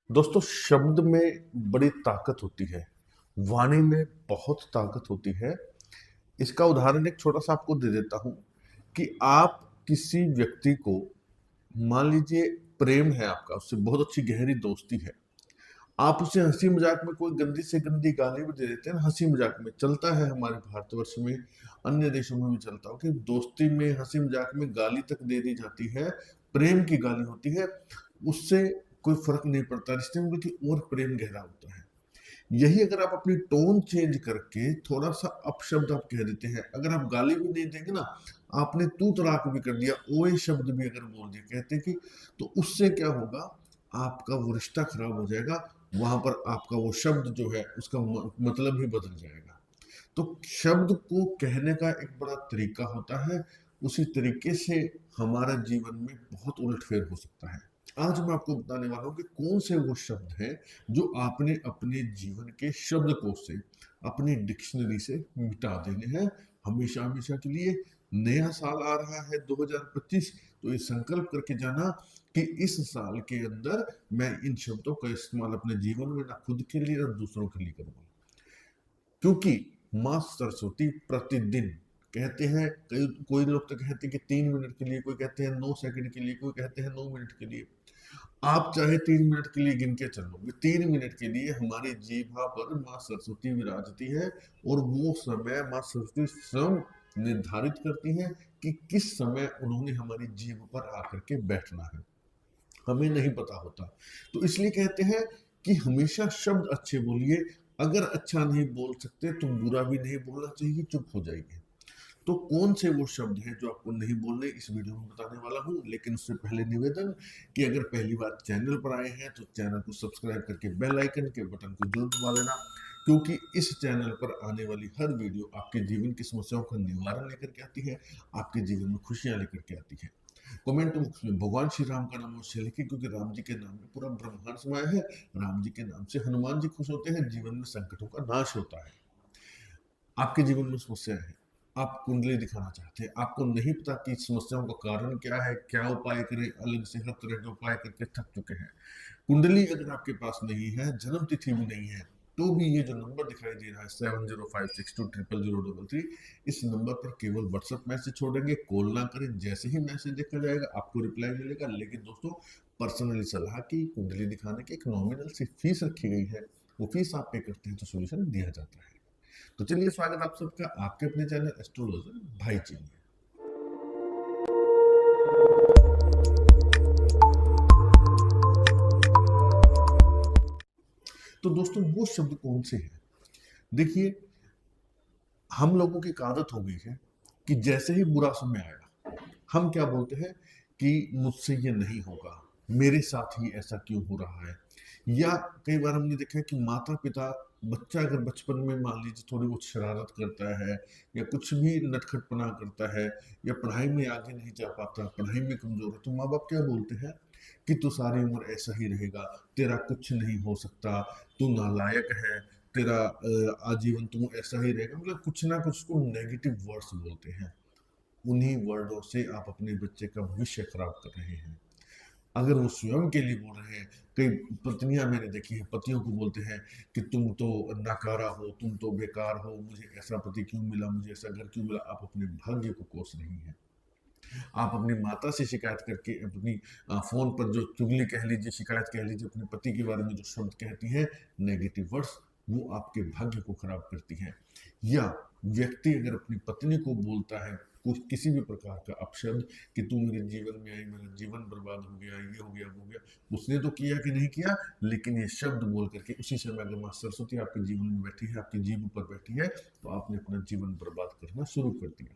दोस्तों, शब्द में बड़ी ताकत होती है। वाणी में बहुत ताकत होती है। इसका उदाहरण एक छोटा सा आपको दे देता हूं कि आप किसी व्यक्ति को, मान लीजिए, प्रेम है आपका, उससे बहुत अच्छी गहरी दोस्ती है। आप उसे हंसी मजाक में कोई गंदी से गंदी गाली भी दे देते हैं ना, हंसी मजाक में चलता है हमारे भारतवर्ष में, अन्य देशों में भी चलता हो कि दोस्ती में हंसी मजाक में गाली तक दे दी जाती है। प्रेम की गाली होती है, उससे कोई फर्क नहीं पड़ता, रिश्ते में बल्कि और प्रेम गहरा होता है। यही अगर आप अपनी टोन चेंज करके थोड़ा सा अपशब्द आप कह देते हैं, अगर आप गाली भी नहीं देंगे ना, आपने तू तड़ाक भी कर दिया, ओए शब्द भी अगर बोल दिया कहते कि, तो उससे क्या होगा, आपका वो रिश्ता खराब हो जाएगा। वहां पर आपका वो शब्द जो है उसका मतलब ही बदल जाएगा। तो शब्द को कहने का एक बड़ा तरीका होता है। उसी तरीके से हमारा जीवन में बहुत उलटफेर हो सकता है। आज मैं आपको बताने वाला हूं कि कौन से वो शब्द हैं जो आपने अपने जीवन के शब्दकोश से, अपनी डिक्शनरी से मिटा देने हैं, हमेशा हमेशा के लिए। नया साल आ रहा है 2025, तो ये संकल्प करके जाना कि इस साल के अंदर मैं इन शब्दों का इस्तेमाल अपने जीवन में ना खुद के लिए ना दूसरों के लिए करूंगा। क्योंकि माँ सरस्वती प्रतिदिन कहते हैं, कई कोई लोग तो कहते हैं कि 3 मिनट के लिए, कोई कहते हैं 9 सेकंड के लिए, कोई कहते हैं 9 मिनट के लिए। आप चाहे 3 मिनट के लिए गिन के चलो, 3 मिनट के लिए हमारी जीभा पर माँ सरस्वती विराजती है। और वो समय माँ सरस्वती स्वयं निर्धारित करती हैं कि किस समय उन्होंने हमारी जीभ पर आकर के बैठना है, हमें नहीं पता होता। तो इसलिए कहते हैं कि हमेशा शब्द अच्छे बोलिए। अगर अच्छा नहीं बोल सकते तो बुरा भी नहीं बोलना चाहिए, चुप हो जाइए। तो कौन से वो शब्द हैं जो आपको नहीं बोलने, इस वीडियो में बताने वाला हूं। लेकिन उससे पहले निवेदन कि अगर पहली बार चैनल पर आए हैं तो चैनल को सब्सक्राइब करके बेल आइकन के बटन को जरूर दबा लेना, क्योंकि इस चैनल पर आने वाली हर वीडियो आपके जीवन की समस्याओं का निवारण लेकर के आती है, आपके जीवन में खुशियां लेकर के आती है। कमेंट बॉक्स में भगवान श्री राम का नाम अवश्य लिखिए, क्योंकि राम जी के नाम में पूरा ब्रह्मांड समाया है। राम जी के नाम से हनुमान जी खुश होते हैं, जीवन में संकटों का नाश होता है। आपके जीवन में समस्या है, आप कुंडली दिखाना चाहते हैं, आपको नहीं पता कि समस्याओं का कारण क्या है, क्या उपाय करें, अलग से हर तरह के उपाय करके थक चुके हैं। कुंडली अगर आपके पास नहीं है, जन्म तिथि भी नहीं है, तो भी ये जो नंबर दिखाई दे रहा है 7056200033, इस नंबर पर केवल व्हाट्सएप मैसेज छोड़ेंगे, कॉल ना करें। जैसे ही मैसेज देखा जाएगा आपको रिप्लाई मिलेगा। लेकिन दोस्तों, पर्सनली सलाह की, कुंडली दिखाने की एक नॉमिनल सी फीस रखी गई है। वो फीस आप पे करते हैं तो सोल्यूशन दिया जाता है। तो चलिए, स्वागत आप सबका आपके अपने चैनल एस्ट्रोलॉजर भाई जी में। तो दोस्तों, वो शब्द कौन से हैं? देखिए, हम लोगों की एक आदत हो गई है कि जैसे ही बुरा समय आएगा, हम क्या बोलते हैं कि मुझसे ये नहीं होगा, मेरे साथ ही ऐसा क्यों हो रहा है। या कई बार हमने देखा है कि माता पिता, बच्चा अगर बचपन में मान लीजिए थोड़ी बहुत शरारत करता है या कुछ भी नटखटपना करता है या पढ़ाई में आगे नहीं जा पाता, पढ़ाई में कमजोर है, तो माँ बाप क्या बोलते हैं कि तू सारी उम्र ऐसा ही रहेगा, तेरा कुछ नहीं हो सकता, तू नालायक है, तेरा आजीवन तुम ऐसा ही रहेगा। मतलब कुछ ना कुछ को नेगेटिव वर्ड्स बोलते हैं। उन्हीं वर्डों से आप अपने बच्चे का भविष्य खराब कर रहे हैं। अगर वो स्वयं के लिए बोल रहे हैं, कई पत्नियां मैंने देखी है, पतियों को बोलते हैं कि तुम तो नाकारा हो, तुम तो बेकार हो, मुझे ऐसा पति क्यों मिला, मुझे ऐसा घर क्यों मिला। आप अपने भाग्य को कोस रही हैं। आप अपनी माता से शिकायत करके, अपनी फोन पर जो चुगली कह लीजिए, शिकायत कह लीजिए, अपने पति के बारे में जो शब्द कहती हैं, नेगेटिव वर्ड्स, वो आपके भाग्य को खराब करती हैं। या व्यक्ति अगर अपनी पत्नी को बोलता है कुछ, किसी भी प्रकार का अपशब्द कि तू मेरे जीवन में आई, मेरा जीवन बर्बाद हो गया, ये हो गया, वो हो गया, उसने तो किया कि नहीं किया, लेकिन ये शब्द बोल करके उसी समय अगर माँ सरस्वती आपके जीवन में बैठी है, आपकी जीभ पर बैठी है, तो आपने अपना जीवन बर्बाद करना शुरू कर दिया।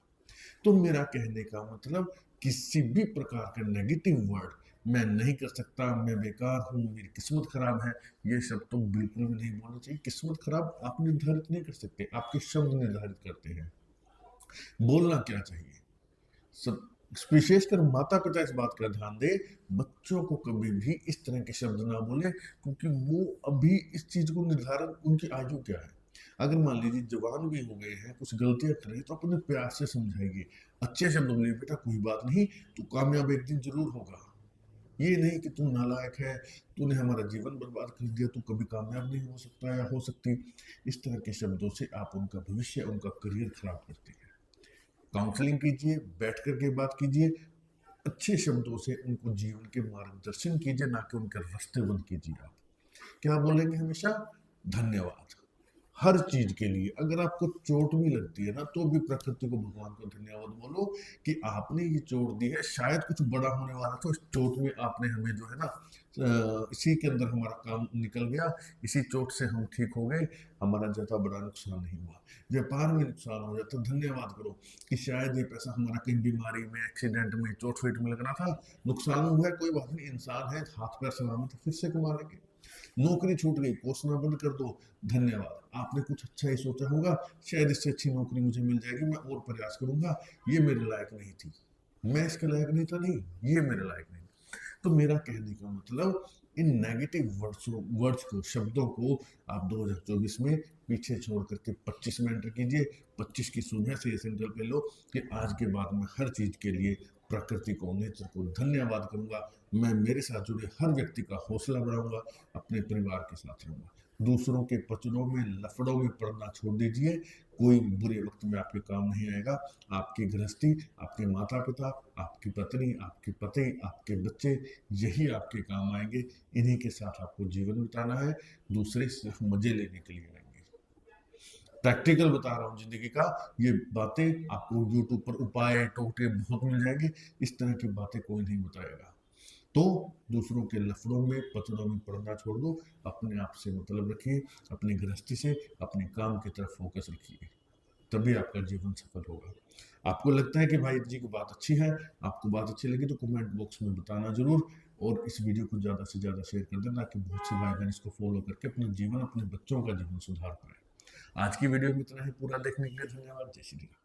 तो मेरा कहने का मतलब, किसी भी प्रकार का नेगेटिव वर्ड, मैं नहीं कर सकता, मैं बेकार हूँ, मेरी किस्मत खराब है, ये सब तो बिल्कुल भी नहीं बोलना चाहिए। किस्मत खराब आप निर्धारित नहीं कर सकते, आपके शब्द निर्धारित करते हैं। बोलना क्या चाहिए, सब विशेषकर माता पिता इस बात का ध्यान दे, बच्चों को कभी भी इस तरह के शब्द ना बोले, क्योंकि वो अभी इस चीज को निर्धारण, उनकी आयु क्या है। अगर मान लीजिए जवान भी हो गए हैं, कुछ गलतियां कर रहे हैं, तो अपने प्यार से समझाइए, अच्छे शब्द बोलिए, बेटा कोई बात नहीं, तू कामयाब एक दिन जरूर होगा। ये नहीं कि तू नालायक है, तूने हमारा जीवन बर्बाद कर दिया, तू कभी कामयाब नहीं हो सकता या हो सकती। इस तरह के शब्दों से आप उनका भविष्य, उनका करियर खराब करते हैं। काउंसलिंग कीजिए, बैठ कर के बात कीजिए, अच्छे शब्दों से उनको जीवन के मार्गदर्शन कीजिए, ना कि उनके रास्ते बंद कीजिए। आप क्या बोलेंगे हमेशा? धन्यवाद। हर चीज के लिए अगर आपको चोट भी लगती है ना, तो भी प्रकृति को, भगवान को धन्यवाद बोलो कि आपने ये चोट दी है, शायद कुछ बड़ा होने वाला था, इस चोट में आपने हमें जो है ना, इसी के अंदर हमारा काम निकल गया, इसी चोट से हम ठीक हो गए, हमारा ज्यादा बड़ा नुकसान नहीं हुआ। व्यापार में नुकसान हो जाता, धन्यवाद करो कि शायद ये पैसा हमारा कहीं बीमारी में, एक्सीडेंट में, चोट फीट में लगना था, नुकसान हुआ है, कोई बात नहीं, इंसान है, हाथ पैर सलामत है, फिर से कमा लेंगे। नौकरी छूट गई, कोसना बंद कर दो, धन्यवाद, आपने कुछ अच्छा ही सोचा होगा, शायद इससे अच्छी नौकरी मुझे मिल जाएगी, मैं और प्रयास करूंगा, ये मेरे लायक नहीं थी, मैं इसके लायक नहीं था, नहीं, ये मेरे लायक नहीं। तो मेरा कहने का मतलब, इन नेगेटिव वर्ड्स को, शब्दों को आप 2024 में पीछे छोड़ करके 25 में एंटर कीजिए। 25 की सुबह से ये संकल्प ले लो कि आज के बाद मैं हर चीज के लिए प्रकृति को, नेचर को धन्यवाद करूंगा। मैं मेरे साथ जुड़े हर व्यक्ति का हौसला बढ़ाऊंगा, अपने परिवार के साथ रहूंगा। दूसरों के पचड़ों में, लफड़ों में पड़ना छोड़ दीजिए, कोई बुरे वक्त में आपके काम नहीं आएगा। आपकी गृहस्थी, आपके माता पिता, आपकी पत्नी, आपके पति, आपके बच्चे, यही आपके काम आएंगे। इन्हीं के साथ आपको जीवन बिताना है, दूसरे सिर्फ मजे लेने के लिए आएंगे। प्रैक्टिकल बता रहा हूँ जिंदगी का, ये बातें आपको यूट्यूब पर उपाय टोटके बहुत मिल जाएंगे, इस तरह की बातें कोई नहीं बताएगा। तो दूसरों के लफड़ों में, पचड़ों में पड़ना छोड़ दो, अपने आप से मतलब रखिए, अपनी गृहस्थी से, अपने काम की तरफ फोकस रखिए, तभी आपका जीवन सफल होगा। आपको लगता है कि भाई जी की बात अच्छी है, आपको बात अच्छी लगी, तो कमेंट बॉक्स में बताना जरूर, और इस वीडियो को ज़्यादा से ज़्यादा शेयर कर देना, ताकि बहुत से भाई बहन इसको फॉलो करके अपना जीवन, अपने बच्चों का जीवन सुधार पाए। आज की वीडियो में इतना ही। पूरा देखने के लिए धन्यवाद। जय श्री राम।